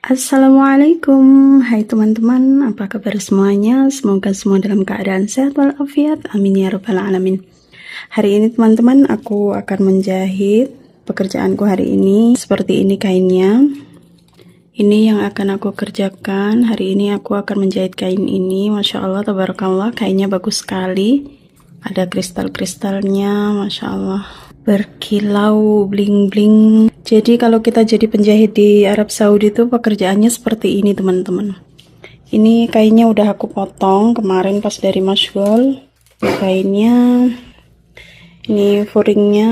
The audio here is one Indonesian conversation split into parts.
Assalamualaikum, hai teman-teman, apa kabar semuanya? Semoga semua dalam keadaan sehat walafiat, amin ya rabbal alamin. Hari ini teman-teman, aku akan menjahit. Pekerjaanku hari ini seperti ini kainnya. Ini yang akan aku kerjakan. Hari ini aku akan menjahit kain ini. Masya Allah, tabarakallah, kainnya bagus sekali. Ada kristal-kristalnya, Masya Allah, berkilau, bling-bling. Jadi kalau kita jadi penjahit di Arab Saudi itu pekerjaannya seperti ini teman-teman. Ini kainnya udah aku potong kemarin pas dari Masgol. Kainnya, ini furingnya.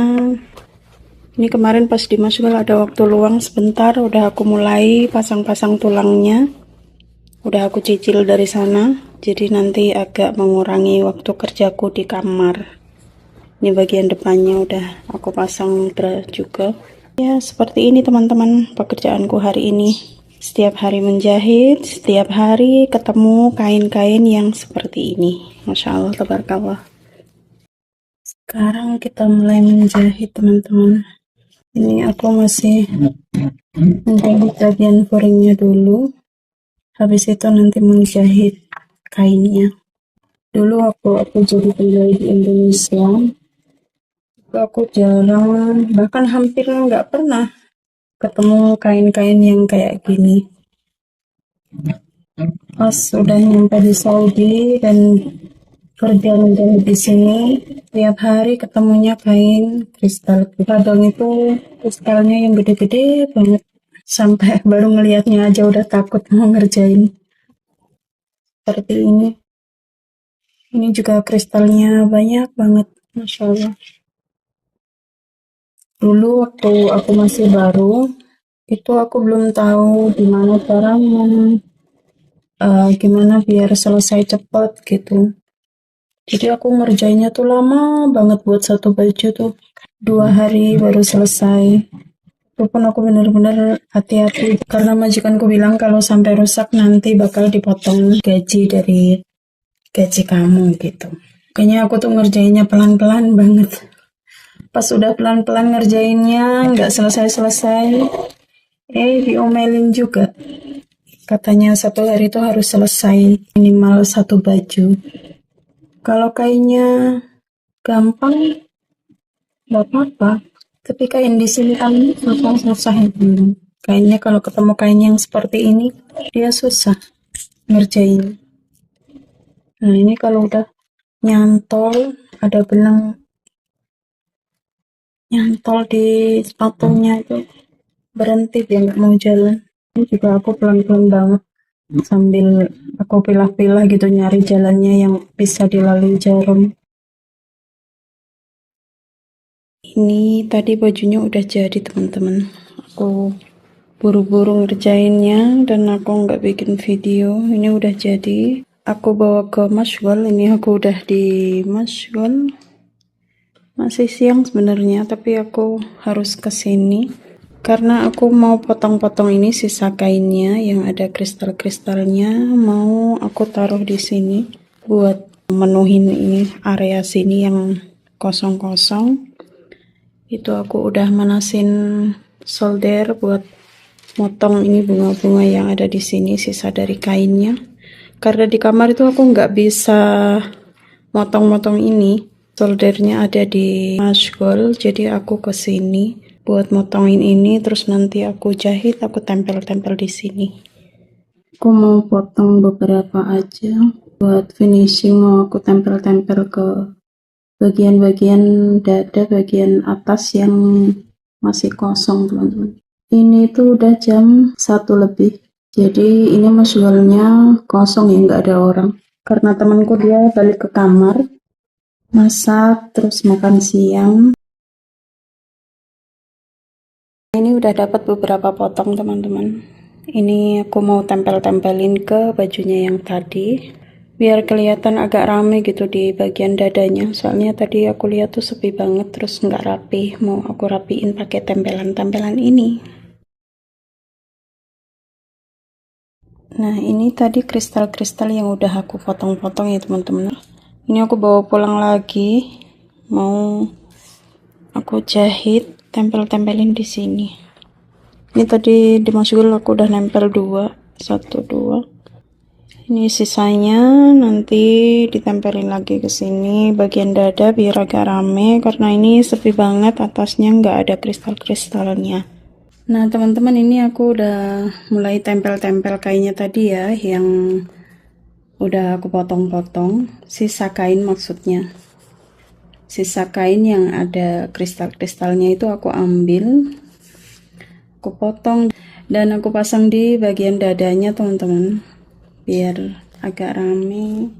Ini kemarin pas di Masgol ada waktu luang sebentar, udah aku mulai pasang-pasang tulangnya. Udah aku cicil dari sana, jadi nanti agak mengurangi waktu kerjaku di kamar. Ini bagian depannya udah aku pasang bra juga. Ya, seperti ini teman-teman pekerjaanku hari ini. Setiap hari menjahit, setiap hari ketemu kain-kain yang seperti ini. Masya Allah, tabarakallah. Sekarang kita mulai menjahit teman-teman. Ini aku masih menjahit bagian furingnya dulu. Habis itu nanti menjahit kainnya. Dulu aku jadi penjahit di Indonesia, aku jarang, bahkan hampir nggak pernah ketemu kain-kain yang kayak gini. Pas udah nyampe di Saudi dan kerja menjahit di sini, tiap hari ketemunya kain kristal. Kadang itu kristalnya yang gede-gede banget, sampai baru ngelihatnya aja udah takut mau ngerjain. Seperti ini. Ini juga kristalnya banyak banget, Masya Allah. Dulu waktu aku masih baru, itu aku belum tahu gimana caranya, gimana biar selesai cepat gitu. Jadi aku ngerjainnya tuh lama banget buat satu baju tuh. 2 hari baru selesai. Itu pun aku bener-bener hati-hati karena majikanku bilang kalau sampai rusak nanti bakal dipotong gaji dari gaji kamu gitu. Kayaknya aku tuh ngerjainnya pelan-pelan banget. Pas udah pelan-pelan ngerjainnya nggak selesai-selesai, diomelin juga. Katanya satu hari itu harus selesai minimal satu baju. Kalau kainnya gampang nggak apa-apa, tapi kain di sini kan susah-susah itu. Kainnya kalau ketemu kain yang seperti ini dia susah ngerjain. Nah ini kalau udah nyantol, ada benang nyantol di sepatunya itu berhenti, dia nggak mau jalan. Ini juga aku pelan-pelan banget sambil aku pilah-pilah gitu nyari jalannya yang bisa dilalui jarum. Ini tadi bajunya udah jadi teman-teman, aku buru-buru ngerjainnya dan aku nggak bikin video. Ini udah jadi, aku bawa ke Masgol. Ini aku udah di Masgol, masih siang sebenarnya tapi aku harus kesini karena aku mau potong-potong ini sisa kainnya yang ada kristal-kristalnya, mau aku taruh di sini buat menuhin ini area sini yang kosong-kosong. Itu aku udah manasin solder buat motong ini bunga-bunga yang ada di sini sisa dari kainnya. Karena di kamar itu aku nggak bisa motong-motong ini, soldernya ada di Masgol, jadi aku kesini buat motongin ini, terus nanti aku jahit, aku tempel-tempel di sini. Aku mau potong beberapa aja buat finishing, mau aku tempel-tempel ke bagian-bagian dada, bagian atas yang masih kosong teman-teman. Ini tuh udah jam 1 lebih, jadi ini Masgolnya kosong ya, nggak ada orang. Karena temanku dia balik ke kamar, masak, terus makan siang. Ini udah dapat beberapa potong teman-teman. Ini aku mau tempel-tempelin ke bajunya yang tadi, biar kelihatan agak rame gitu di bagian dadanya. Soalnya tadi aku lihat tuh sepi banget, terus nggak rapi. Mau aku rapiin pakai tempelan-tempelan ini. Nah ini tadi kristal-kristal yang udah aku potong-potong ya teman-teman. Ini aku bawa pulang lagi, mau aku jahit, tempel-tempelin di sini. Ini tadi dimasukin aku udah nempel 1 2. Ini sisanya nanti ditempelin lagi ke sini bagian dada biar agak rame, karena ini sepi banget, atasnya nggak ada kristal-kristalnya. Nah teman-teman, ini aku udah mulai tempel-tempel kainnya tadi ya, yang udah aku potong-potong, sisa kain maksudnya. Sisa kain yang ada kristal-kristalnya itu aku ambil, aku potong dan aku pasang di bagian dadanya teman-teman, biar agak rame.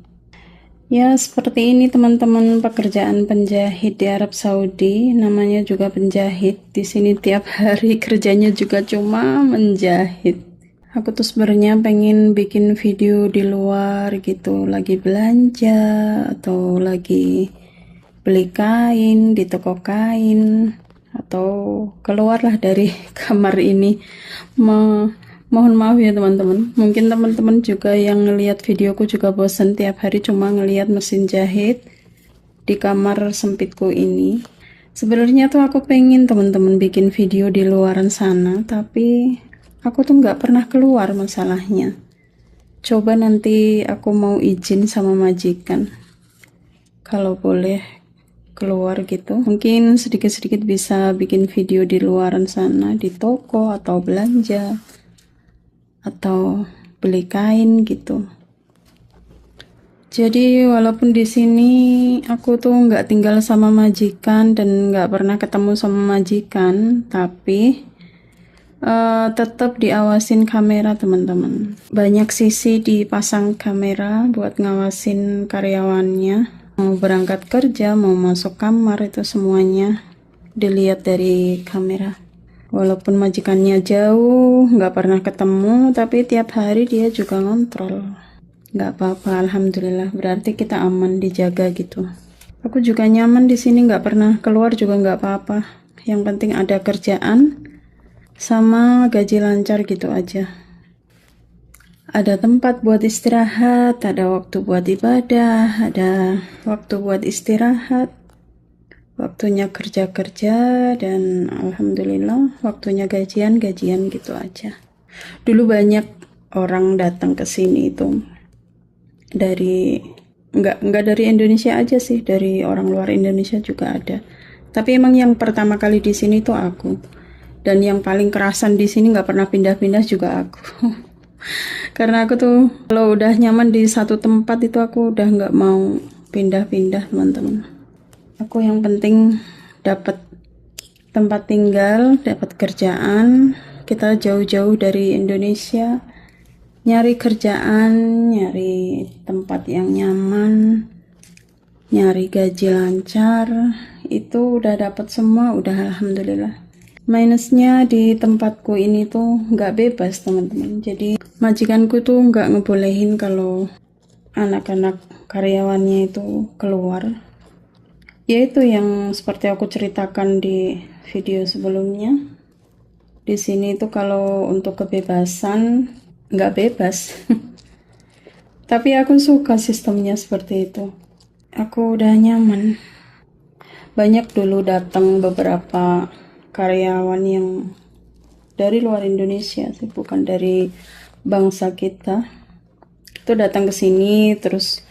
Ya seperti ini teman-teman, pekerjaan penjahit di Arab Saudi, namanya juga penjahit. Di sini tiap hari kerjanya juga cuma menjahit. Aku tuh sebenarnya pengen bikin video di luar gitu, lagi belanja atau lagi beli kain di toko kain, atau keluarlah dari kamar ini. Mohon maaf ya teman-teman, mungkin teman-teman juga yang ngelihat videoku juga bosan tiap hari cuma ngelihat mesin jahit di kamar sempitku ini. Sebenarnya tuh aku pengen teman-teman bikin video di luaran sana, tapi aku tuh nggak pernah keluar masalahnya. Coba nanti aku mau izin sama majikan, kalau boleh keluar gitu, mungkin sedikit-sedikit bisa bikin video di luaran sana, di toko atau belanja atau beli kain gitu. Jadi walaupun di sini aku tuh nggak tinggal sama majikan dan nggak pernah ketemu sama majikan, tapi tetap diawasin kamera teman-teman. Banyak sisi dipasang kamera buat ngawasin karyawannya. Mau berangkat kerja, mau masuk kamar, itu semuanya dilihat dari kamera. Walaupun majikannya jauh, nggak pernah ketemu, tapi tiap hari dia juga ngontrol. Nggak apa-apa, alhamdulillah. Berarti kita aman, dijaga gitu. Aku juga nyaman di sini, nggak pernah keluar juga nggak apa-apa. Yang penting ada kerjaan sama gaji lancar gitu aja. Ada tempat buat istirahat, ada waktu buat ibadah, ada waktu buat istirahat, waktunya kerja-kerja, dan alhamdulillah waktunya gajian gitu aja. Dulu banyak orang datang ke sini itu dari nggak dari Indonesia aja sih, dari orang luar Indonesia juga ada. Tapi emang yang pertama kali di sini tuh aku. Dan yang paling kerasan di sini nggak pernah pindah-pindah juga aku. Karena aku tuh kalau udah nyaman di satu tempat itu aku udah nggak mau pindah-pindah teman-teman. Aku yang penting dapat tempat tinggal, dapat kerjaan. Kita jauh-jauh dari Indonesia, nyari kerjaan, nyari tempat yang nyaman, nyari gaji lancar, itu udah dapat semua, udah alhamdulillah. Minusnya di tempatku ini tuh nggak bebas teman-teman. Jadi majikanku tuh nggak ngebolehin kalau anak-anak karyawannya itu keluar. Yaitu yang seperti aku ceritakan di video sebelumnya. Di sini tuh kalau untuk kebebasan nggak bebas. Tapi aku suka sistemnya seperti itu. Aku udah nyaman. Banyak dulu datang beberapa karyawan yang dari luar Indonesia sih, bukan dari bangsa kita. Itu datang ke sini terus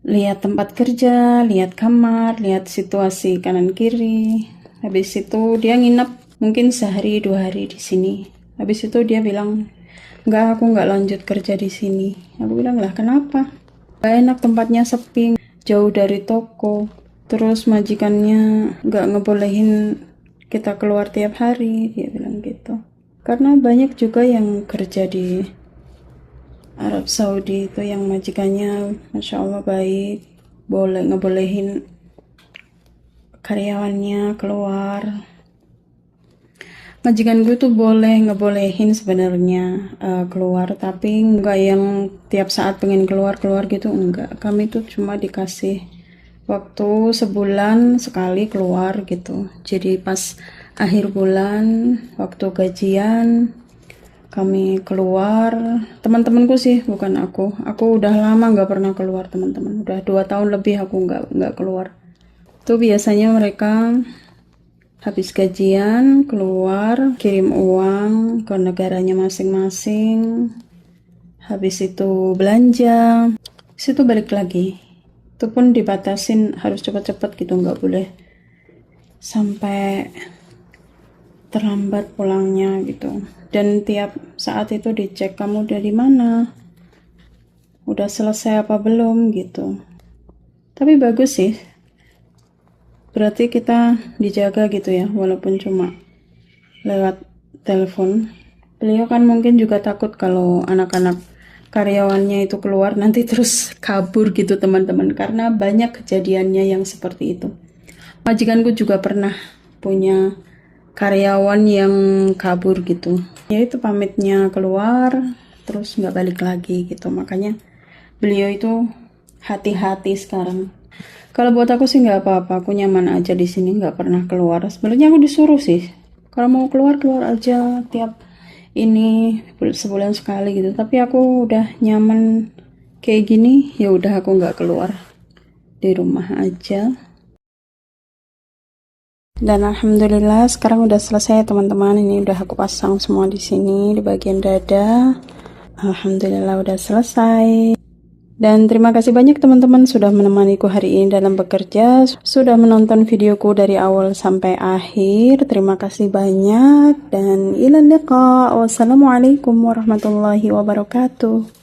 lihat tempat kerja, lihat kamar, lihat situasi kanan kiri. Habis itu dia nginep mungkin sehari 2 hari di sini. Habis itu dia bilang, "Enggak, aku nggak lanjut kerja di sini." Aku bilang, "Lah kenapa?" "Gak enak, tempatnya sepi, jauh dari toko. Terus majikannya nggak ngebolehin kita keluar tiap hari," dia bilang gitu. Karena banyak juga yang kerja di Arab Saudi itu yang majikannya Masya Allah baik, ngebolehin karyawannya keluar. Majikan gue tuh ngebolehin sebenarnya keluar, tapi nggak yang tiap saat pengen keluar gitu, enggak. Kami tuh cuma dikasih waktu sebulan sekali keluar gitu. Jadi pas akhir bulan waktu gajian kami keluar. Teman-temanku sih, bukan aku. Aku udah lama nggak pernah keluar teman-teman. Udah 2 tahun lebih aku nggak keluar. Tuh biasanya mereka habis gajian keluar kirim uang ke negaranya masing-masing, habis itu belanja, situ balik lagi. Itu pun dibatasin harus cepat-cepat gitu, nggak boleh sampai terlambat pulangnya gitu. Dan tiap saat itu dicek kamu dari mana, udah selesai apa belum gitu. Tapi bagus sih, berarti kita dijaga gitu ya, walaupun cuma lewat telepon. Beliau kan mungkin juga takut kalau anak-anak karyawannya itu keluar nanti terus kabur gitu teman-teman, karena banyak kejadiannya yang seperti itu. Majikanku juga pernah punya karyawan yang kabur gitu, yaitu pamitnya keluar terus nggak balik lagi gitu. Makanya beliau itu hati-hati sekarang. Kalau buat aku sih nggak apa-apa, aku nyaman aja di sini, nggak pernah keluar. Sebenarnya aku disuruh sih, kalau mau keluar keluar aja tiap ini sebulan sekali gitu. Tapi aku udah nyaman kayak gini, ya udah aku nggak keluar, di rumah aja. Dan alhamdulillah sekarang udah selesai teman-teman. Ini udah aku pasang semua di sini di bagian dada. Alhamdulillah udah selesai. Dan terima kasih banyak teman-teman sudah menemaniku hari ini dalam bekerja, sudah menonton videoku dari awal sampai akhir. Terima kasih banyak dan ila liqa. Wassalamualaikum warahmatullahi wabarakatuh.